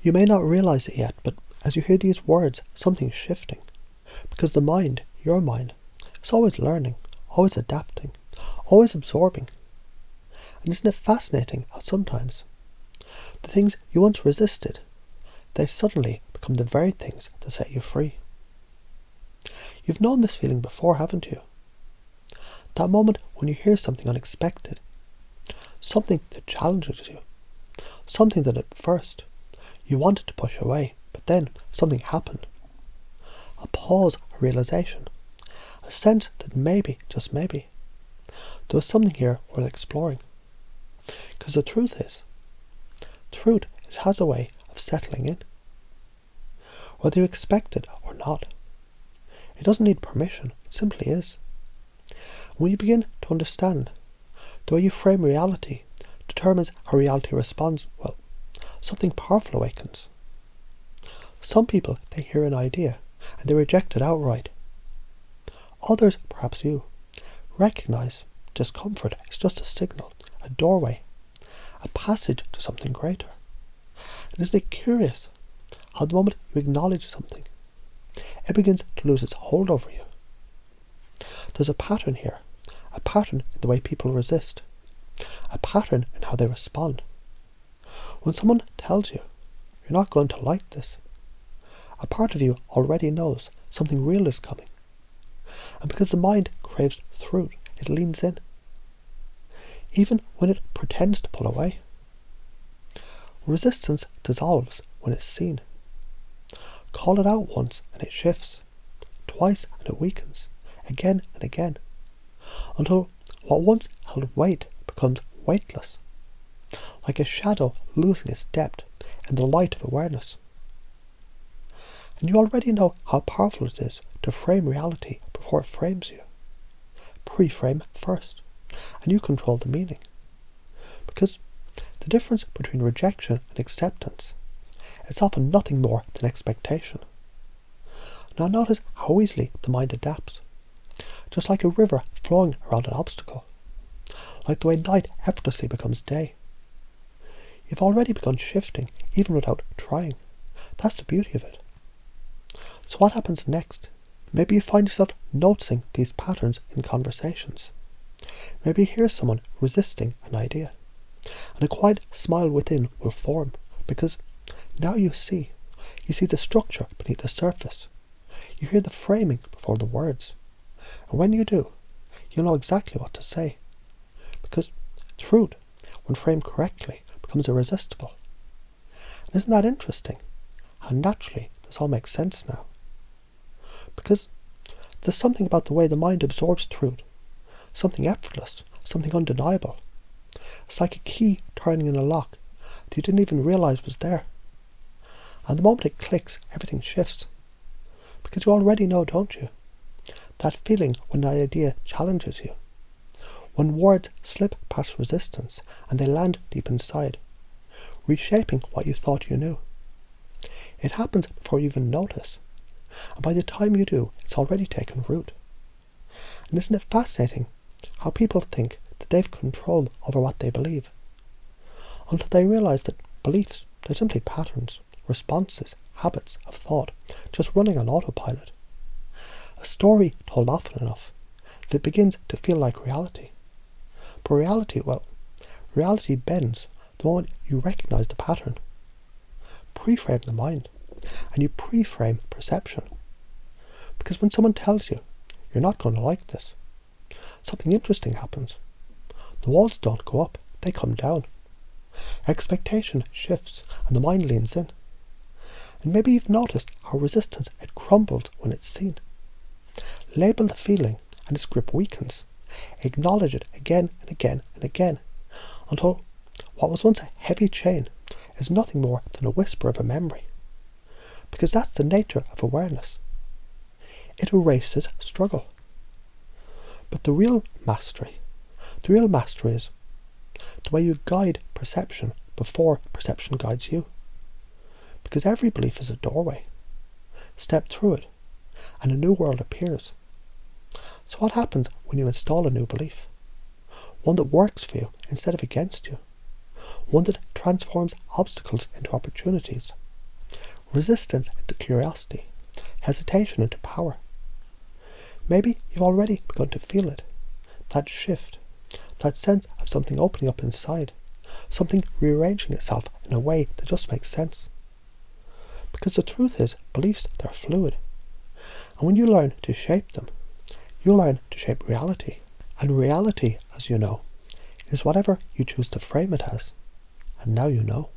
You may not realize it yet, but as you hear these words, something's shifting. Because the mind, your mind, is always learning, always adapting, always absorbing. And isn't it fascinating how sometimes the things you once resisted, they suddenly become the very things that set you free. You've known this feeling before, haven't you? That moment when you hear something unexpected, something that challenges you, something that at first you wanted to push away, but then something happened. A pause, a realization, a sense that maybe, just maybe, there was something here worth exploring. Because the truth is, it has a way of settling in. Whether you expect it or not, it doesn't need permission, it simply is. When you begin to understand, the way you frame reality determines how reality responds, well, something powerful awakens. Some people, they hear an idea and they reject it outright. Others, perhaps you, recognize discomfort is just a signal, a doorway, a passage to something greater. And isn't it curious how the moment you acknowledge something, it begins to lose its hold over you? There's a pattern here, a pattern in the way people resist, a pattern in how they respond. When someone tells you, you're not going to like this, a part of you already knows something real is coming. And because the mind craves truth, it leans in, even when it pretends to pull away. Resistance dissolves when it's seen. Call it out once and it shifts, twice and it weakens, again and again, until what once held weight becomes weightless, like a shadow losing its depth in the light of awareness. And you already know how powerful it is to frame reality before it frames you. Pre-frame first, and you control the meaning. Because the difference between rejection and acceptance is often nothing more than expectation. Now notice how easily the mind adapts, just like a river flowing around an obstacle, like the way night effortlessly becomes day. You've already begun shifting even without trying. That's the beauty of it. So what happens next? Maybe you find yourself noticing these patterns in conversations. Maybe you hear someone resisting an idea, and a quiet smile within will form, because now you see the structure beneath the surface. You hear the framing before the words. And when you do, you'll know exactly what to say. Because truth, when framed correctly, becomes irresistible. And isn't that interesting? How naturally this all makes sense now. Because there's something about the way the mind absorbs truth, something effortless, something undeniable. It's like a key turning in a lock that you didn't even realize was there. And the moment it clicks, everything shifts. Because you already know, don't you? That feeling when an idea challenges you. When words slip past resistance and they land deep inside, reshaping what you thought you knew. It happens before you even notice. And by the time you do, it's already taken root. And isn't it fascinating how people think that they've control over what they believe, until they realize that beliefs, they're simply patterns, responses, habits of thought, just running on autopilot. A story told often enough that it begins to feel like reality. But reality bends the moment you recognize the pattern. Pre-frame the mind, and you pre-frame perception. Because when someone tells you, you're not going to like this, something interesting happens. The walls don't go up, they come down. Expectation shifts, and the mind leans in. And maybe you've noticed how resistance, it crumbles when it's seen. Label the feeling, and its grip weakens. Acknowledge it again and again and again, until what was once a heavy chain is nothing more than a whisper of a memory. Because that's the nature of awareness. It erases struggle. But the real mastery is the way you guide perception before perception guides you. Because every belief is a doorway. Step through it, and a new world appears. So what happens when you install a new belief? One that works for you instead of against you. One that transforms obstacles into opportunities. resistance into curiosity, hesitation into power. Maybe you've already begun to feel it, that shift, that sense of something opening up inside, something rearranging itself in a way that just makes sense. Because the truth is, beliefs, they're fluid. And when you learn to shape them, you learn to shape reality. And reality, as you know, is whatever you choose to frame it as. And now you know.